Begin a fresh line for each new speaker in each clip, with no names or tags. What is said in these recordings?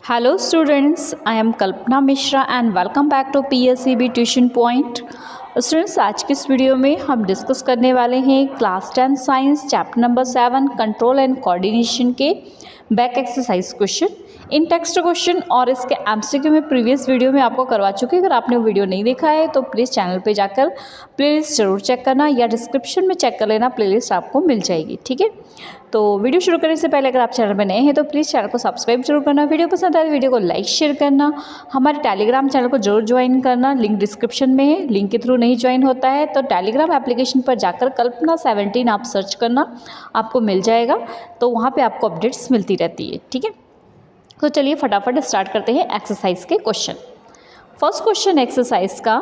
Hello students, I am Kalpana Mishra and welcome back to PSEB Tuition Point। Students आज की इस video में हम डिस्कस करने वाले हैं class 10 science chapter number 7 control and coordination के back exercise question in text question और इसके एमसीक्यू में प्रीवियस वीडियो में आपको करवा चुके हैं। अगर आपने वो वीडियो नहीं देखा है तो प्लीज़ चैनल पे जाकर प्लेलिस्ट ज़रूर चेक करना या डिस्क्रिप्शन में चेक कर लेना, प्लेलिस्ट आपको मिल जाएगी। ठीक है, तो वीडियो शुरू करने से पहले अगर आप चैनल पर नए हैं तो प्लीज़ चैनल को सब्सक्राइब जरूर करना, वीडियो पसंद आए तो वीडियो को लाइक शेयर करना, हमारे टेलीग्राम चैनल को जरूर ज्वाइन करना, लिंक डिस्क्रिप्शन में है, लिंक के थ्रू नहीं ज्वाइन होता है तो टेलीग्राम एप्लीकेशन पर जाकर कल्पना 17 आप सर्च करना, आपको मिल जाएगा। तो वहाँ पे आपको अपडेट्स मिलती रहती है। ठीक है, तो चलिए फटाफट स्टार्ट करते हैं एक्सरसाइज के क्वेश्चन। फर्स्ट क्वेश्चन एक्सरसाइज का,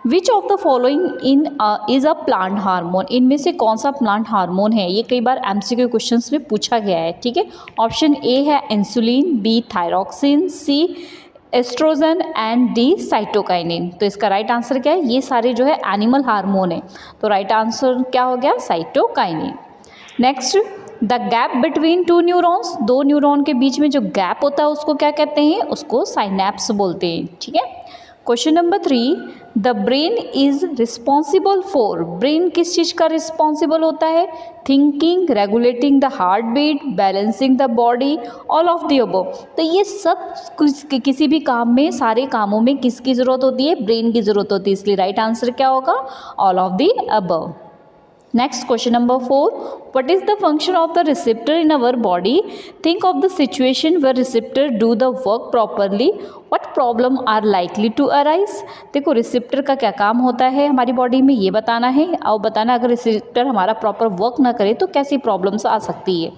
which of the following is a plant hormone, इनमें से कौन सा प्लांट हार्मोन है। ये कई बार एमसीक्यू क्वेश्चंस में पूछा गया है। ठीक है, ऑप्शन ए है insulin, B thyroxine, C estrogen and D cytokinin. तो इसका राइट आंसर क्या है, ये सारे जो है एनिमल हार्मोन है, तो राइट आंसर क्या हो गया, cytokinin. Next, the gap between two neurons, दो न्यूरॉन के बीच में जो गैप होता है उसको क्या कहते हैं, उसको साइनेप्स बोलते हैं। ठीक है, question number 3, the brain is responsible for, brain किस चीज़ का रिस्पॉन्सिबल होता है, thinking, regulating the heart beat, balancing the body, all of the above. तो ये सब किसी भी काम में, सारे कामों में किसकी ज़रूरत होती है, ब्रेन की ज़रूरत होती है, इसलिए राइट आंसर क्या होगा, all of the above. Next question number 4, what is the function of the receptor in our body? Think of the situation where receptor do the work properly. What problem are likely to arise? देखो receptor का क्या काम होता है हमारी body में, ये बताना है। और बताना अगर रिसेप्टर हमारा प्रॉपर वर्क ना करे तो कैसी प्रॉब्लम्स आ सकती है।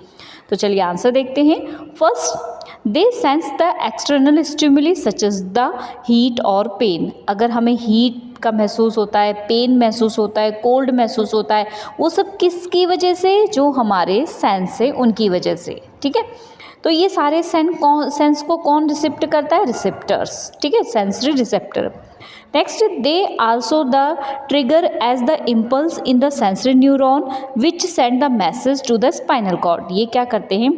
तो चलिए आंसर देखते हैं। First, they sense the external stimuli such as the heat और पेन। अगर हमें हीट का महसूस होता है, पेन महसूस होता है, कोल्ड महसूस होता है, वो सब किसकी वजह से, जो हमारे सेंस है उनकी वजह से। ठीक है, तो ये सारे सेंस को कौन रिसेप्ट करता है, रिसेप्टर्स। ठीक है, sensory receptor. Next, they also the trigger as the impulse in the sensory neuron which send the message to the spinal cord. ये क्या करते हैं,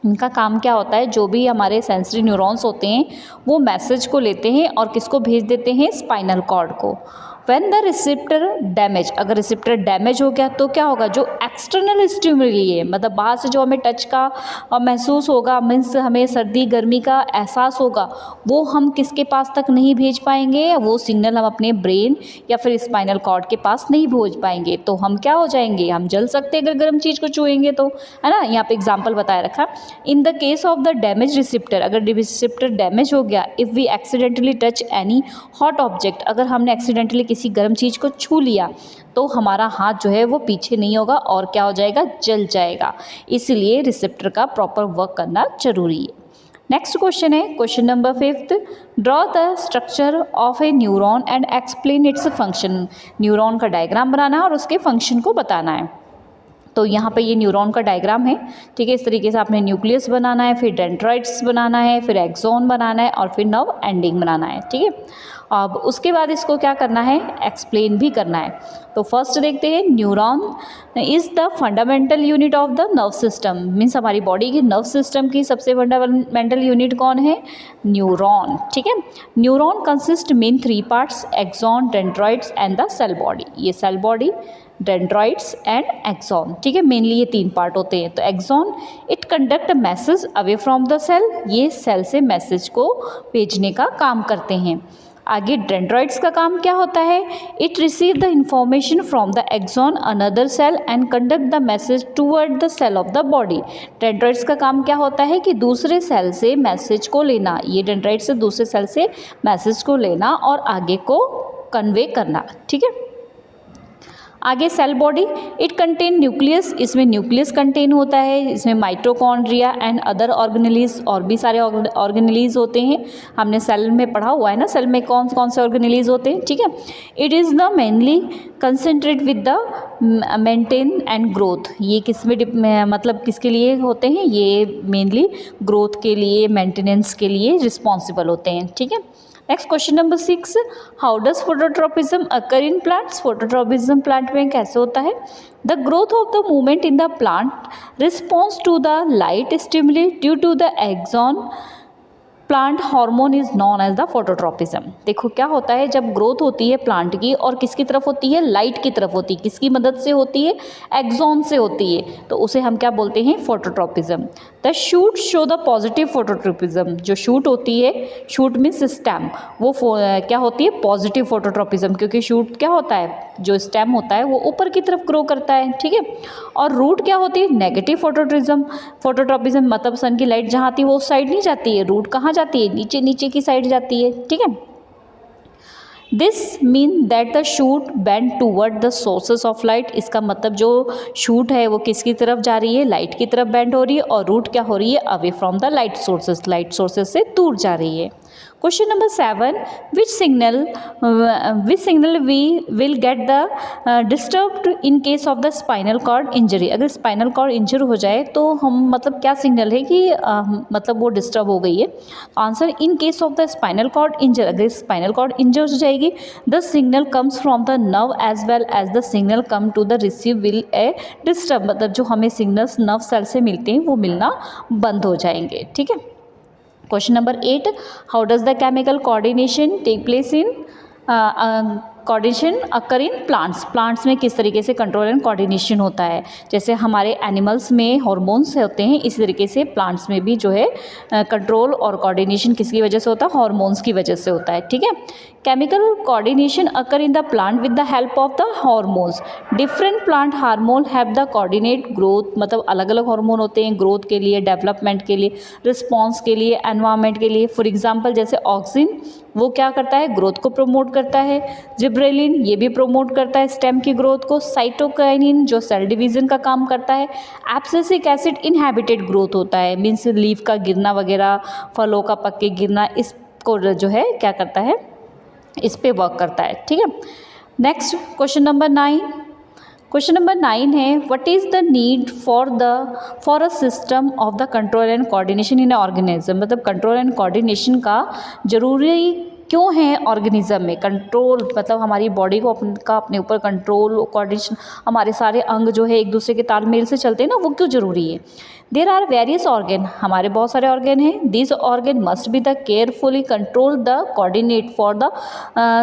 इनका काम क्या होता है, जो भी हमारे सेंसरी न्यूरॉन्स होते हैं वो मैसेज को लेते हैं और किसको भेज देते हैं, स्पाइनल कॉर्ड को। व्हेन द रिसेप्टर डैमेज, अगर रिसेप्टर डैमेज हो गया तो क्या होगा, जो एक्सटर्नल स्टिमुली है, मतलब बाहर से जो हमें टच का महसूस होगा, मीन्स हमें सर्दी गर्मी का एहसास होगा, वो हम किसके पास तक नहीं भेज पाएंगे, वो सिग्नल हम अपने ब्रेन या फिर स्पाइनल कॉर्ड के पास नहीं भेज पाएंगे। तो हम क्या हो जाएंगे, हम जल सकते हैं अगर गर्म चीज़ को छुएंगे तो, है ना। यहाँ पे एग्जाम्पल बताया रखा, in the case of the damage receptor, अगर रिसेप्टर डैमेज हो गया, if we accidentally touch any hot object, अगर हमने एक्सीडेंटली किसी गर्म चीज़ को छू लिया तो हमारा हाथ जो है वो पीछे नहीं होगा और क्या हो जाएगा, जल जाएगा। इसलिए रिसेप्टर का प्रॉपर वर्क करना जरूरी है। नेक्स्ट क्वेश्चन है question number 5, draw the structure of A neuron and explain its function. Neuron का डायग्राम बनाना है और उसके फंक्शन को बताना है। तो यहाँ पे ये न्यूरॉन का डायग्राम है। ठीक है, इस तरीके से आपने न्यूक्लियस बनाना है, फिर डेंड्राइट्स बनाना है, फिर एक्सोन बनाना है और फिर नर्व एंडिंग बनाना है। ठीक है, अब उसके बाद इसको क्या करना है, एक्सप्लेन भी करना है। तो फर्स्ट देखते हैं, neuron is the fundamental unit of the nerve system, means हमारी बॉडी की नर्व सिस्टम की सबसे फंडामेंटल यूनिट कौन है, न्यूरॉन। ठीक है, neuron consist main 3 parts, axon, dendrites and the cell body. ये cell body, dendrites and axon. ठीक है, मेनली ये 3 पार्ट होते हैं। तो axon, it conduct message away from the cell, ये सेल से मैसेज को भेजने का काम करते हैं। आगे डेंड्राइट्स का काम क्या होता है, it receive the information from the axon another cell and conduct the message toward the cell of the body. Dendrites का काम क्या होता है कि दूसरे सेल से मैसेज को लेना, ये डेंड्राइट्स से दूसरे सेल से मैसेज को लेना और आगे को कन्वे करना। ठीक है, आगे cell body, it contain nucleus, इसमें न्यूक्लियस कंटेन होता है, इसमें माइटोकॉन्ड्रिया एंड अदर ऑर्गेनेलीज, और भी सारे ऑर्गेनेलीज होते हैं। हमने सेल में पढ़ा हुआ है ना, सेल में कौन कौन से ऑर्गेनेलीज होते हैं। ठीक है, it is the mainly concentrate with the maintain and growth. ये किस में मतलब किसके लिए होते हैं, ये मेनली ग्रोथ के लिए, मेंटेनेंस के लिए रिस्पॉन्सिबल होते हैं। ठीक है, next question number 6, how does phototropism occur in plants. Phototropism plant में कैसे होता है, the growth of the movement in the plant response to the light stimuli due to the auxin plant hormone is known as the phototropism. देखो क्या होता है, जब growth होती है प्लांट की और किसकी तरफ होती है, लाइट की तरफ होती है। किसकी मदद से होती है, एक्सॉन से होती है, तो उसे हम क्या बोलते हैं, phototropism. The shoot show the positive phototropism. जो शूट होती है, शूट मीन्स स्टेम, वो क्या होती है, पॉजिटिव फोटोट्रॉपिज्म, क्योंकि शूट क्या होता है, जो स्टेम होता है वो ऊपर की तरफ ग्रो करता है, ठीक है। और रूट क्या होती है, नेगेटिव फोटोट्रॉपिज्म, मतलब सन की लाइट जहाँ आती है वो उस साइड नहीं जाती है, रूट कहाँ जाती है, नीचे नीचे की साइड जाती है, ठीक है। This mean that the shoot bend toward the sources of light. इसका मतलब जो शूट है वो किसकी तरफ जा रही है, लाइट की तरफ बेंड हो रही है, और रूट क्या हो रही है, away from the light sources से दूर जा रही है। Question number 7, which signal we will get the disturbed in case of the spinal cord injury. अगर स्पाइनल कॉर्ड इंजर हो जाए तो हम मतलब क्या सिग्नल है कि मतलब वो डिस्टर्ब हो गई है। Answer, in case of the spinal cord injury, अगर स्पाइनल कॉर्ड इंजर हो जाएगी, the signal comes from the nerve as well as the signal come to the receive will a disturb. मतलब जो हमें सिग्नल्स नर्व सेल से मिलते हैं वो मिलना बंद हो जाएंगे, ठीक है। Question number 8, how does the chemical coordination take place in coordination occur in plants में किस तरीके से कंट्रोल एंड कोऑर्डिनेशन होता है। जैसे हमारे एनिमल्स में हॉर्मोन्स होते हैं, इसी तरीके से प्लांट्स में भी जो है कंट्रोल और कोऑर्डिनेशन किसकी वजह से होता है, हॉर्मोन्स की वजह से होता है, ठीक है। Chemical coordination occur in the plant with the help of the hormones. Different plant hormone have the coordinate growth, मतलब अलग अलग हार्मोन होते हैं ग्रोथ के लिए, डेवलपमेंट के लिए, रिस्पॉन्स के लिए, एनवायरमेंट के लिए। फॉर एग्जाम्पल जैसे ऑक्सिन, वो क्या करता है, ग्रोथ को प्रमोट करता है। जिब्रेलिन, ये भी प्रमोट करता है स्टेम की ग्रोथ को। साइटोकाइनिन, जो सेल डिवीजन का काम करता है। एब्सिसिक एसिड इनहैबिटेड ग्रोथ होता है, मीन्स लीफ का गिरना वगैरह, फलों का पक के गिरना, इसको जो है क्या करता है, इस पे वर्क करता है, ठीक है। Next question number 9। Question number 9 है, what is the need for a system of the control and coordination in organism. मतलब कंट्रोल एंड कोऑर्डिनेशन का जरूरी क्यों है ऑर्गेनिज्म में। कंट्रोल मतलब हमारी बॉडी को अपने ऊपर कंट्रोल, कोऑर्डिनेशन, हमारे सारे अंग जो है एक दूसरे के तालमेल से चलते हैं ना, वो क्यों जरूरी है। देयर आर वेरियस ऑर्गन, हमारे बहुत सारे ऑर्गन हैं। This organ must be the carefully control the coordinate for the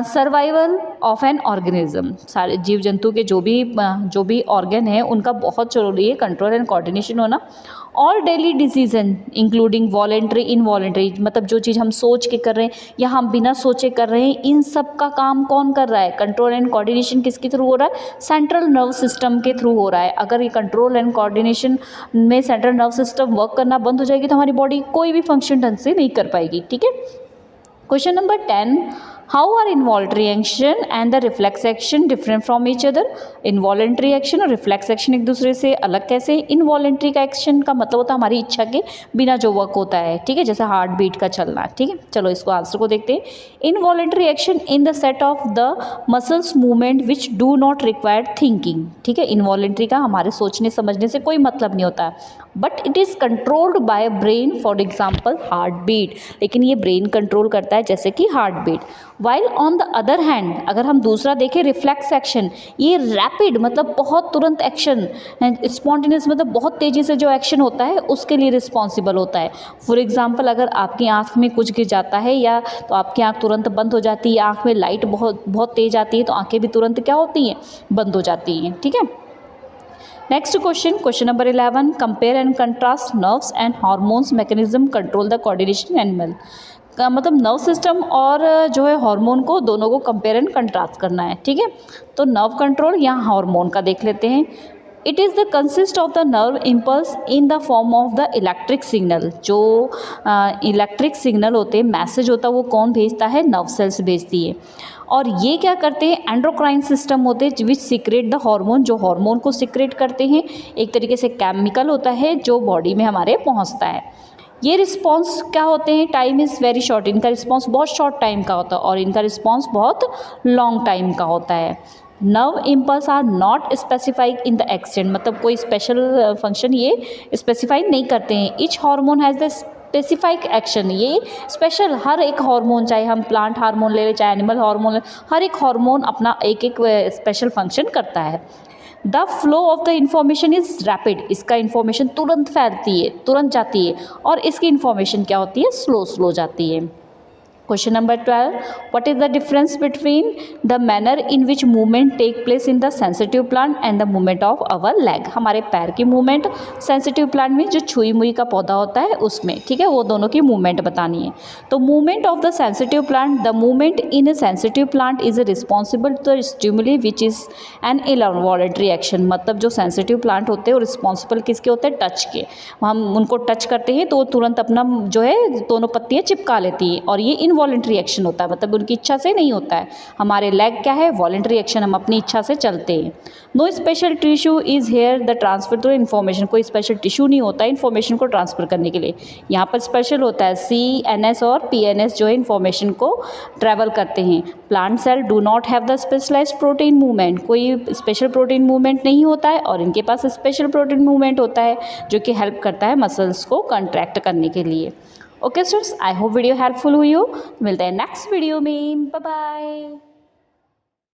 survival of an organism. सारे जीव जंतु के जो भी ऑर्गन है उनका बहुत जरूरी है कंट्रोल एंड कोऑर्डिनेशन होना। All daily decision including voluntary involuntary, मतलब जो चीज़ हम सोच के कर रहे हैं या हम बिना सोचे कर रहे हैं, इन सब का काम कौन कर रहा है, कंट्रोल एंड कोऑर्डिनेशन किसके थ्रू हो रहा है, सेंट्रल नर्व सिस्टम के थ्रू हो रहा है। अगर ये कंट्रोल एंड कोऑर्डिनेशन में सेंट्रल नर्व सिस्टम वर्क करना बंद हो जाएगी तो हमारी बॉडी कोई भी फंक्शन ढंग से नहीं कर पाएगी, ठीक है। Question number 10, how are involuntary action and the reflex action different from each other. Involuntary action और रिफ्लेक्स एक्शन एक दूसरे से अलग कैसे। इन्वॉलेंट्री का एक्शन का मतलब होता है हमारी इच्छा के बिना जो वर्क होता है, ठीक है, जैसे हार्ट बीट का चलना, ठीक है। चलो इसको आंसर को देखते हैं। Involuntary action in the set of the muscles movement which do not require thinking, ठीक है। इन्वॉलेंट्री का हमारे सोचने समझने से कोई मतलब नहीं होता, but it is controlled by brain, for example heart beat, लेकिन ये ब्रेन कंट्रोल करता है जैसे कि heart beat. While on the other hand, अगर हम दूसरा देखें रिफ्लेक्स एक्शन, ये रैपिड मतलब बहुत तुरंत एक्शन, स्पॉन्टेनियस मतलब बहुत तेज़ी से जो एक्शन होता है उसके लिए रिस्पॉन्सिबल होता है। फॉर एग्जाम्पल अगर आपकी आँख में कुछ गिर जाता है या तो आपकी आँख तुरंत बंद हो जाती है, आँख में लाइट बहुत तेज आती है तो आँखें भी तुरंत क्या होती हैं, बंद हो जाती हैं, ठीक है। Next question number 11, compare and contrast nerves and hormones mechanism control the coordination animal. का मतलब नर्व सिस्टम और जो है हार्मोन को दोनों को कंपेयर एंड कंट्रास्ट करना है, ठीक है। तो नर्व कंट्रोल या हार्मोन का देख लेते हैं। It is the consist of the nerve impulse in the form of the electric signal. जो इलेक्ट्रिक सिग्नल होते हैं, मैसेज होता है, वो कौन भेजता है, नर्व सेल्स भेजती है। और ये क्या करते हैं, एंडोक्राइन सिस्टम होते हैं विच सीक्रेट द हार्मोन, जो हार्मोन को सीक्रेट करते हैं। एक तरीके से केमिकल होता है जो बॉडी में हमारे पहुंचता है। ये रिस्पॉन्स क्या होते हैं, टाइम इज़ वेरी शॉर्ट, इनका रिस्पॉन्स बहुत शॉर्ट टाइम का होता है और इनका रिस्पॉन्स बहुत लॉन्ग टाइम का होता है। Nerve impulse are not specified in the extent, मतलब कोई स्पेशल फंक्शन ये स्पेसिफाई नहीं करते हैं। Each hormone has the specific action, ये स्पेशल हर एक हार्मोन, चाहे हम प्लांट हार्मोन ले लें चाहे एनिमल हार्मोन ले, हर एक हार्मोन अपना एक एक स्पेशल फंक्शन करता है। The flow of the information is rapid, इसका इंफॉर्मेशन तुरंत फैलती है, तुरंत जाती है, और इसकी इंफॉर्मेशन क्या होती है, स्लो स्लो जाती है। Question number 12. What is the difference between the manner in which movement take place in the sensitive plant and the movement of our leg? हमारे पैर की मूवमेंट सेंसिटिव प्लांट में जो छुई मुई का पौधा होता है उसमें, ठीक है, वो दोनों की मूवमेंट बतानी है। तो movement of the sensitive plant, the movement in a sensitive plant is responsible to the stimuli which is an involuntary action. मतलब जो सेंसिटिव प्लांट होते हैं वो रिस्पॉन्सिबल किसके होते हैं, टच के। हम उनको टच करते हैं तो वो तुरंत अपना जो है दोनों पत्तियाँ चिपका लेती हैं, और ये इनवॉलंटरी एक्शन होता है, मतलब उनकी इच्छा से नहीं होता है। हमारे लेग क्या है, वॉलंटरी एक्शन, हम अपनी इच्छा से चलते हैं। No special tissue is here the transfer to information, कोई स्पेशल टिश्यू नहीं होता है इन्फॉर्मेशन को ट्रांसफर करने के लिए। यहाँ पर स्पेशल होता है CNS और PNS जो है इन्फॉर्मेशन को ट्रैवल करते हैं। Plant cell do not have the specialized protein movement, कोई स्पेशल प्रोटीन मूवमेंट नहीं होता है, और इनके पास स्पेशल प्रोटीन मूवमेंट होता है जो कि हेल्प करता है मसल्स को कंट्रैक्ट करने के लिए। Okay students, I hope video helpful हुई हो। मिलते हैं नेक्स्ट वीडियो में, बाय बाय।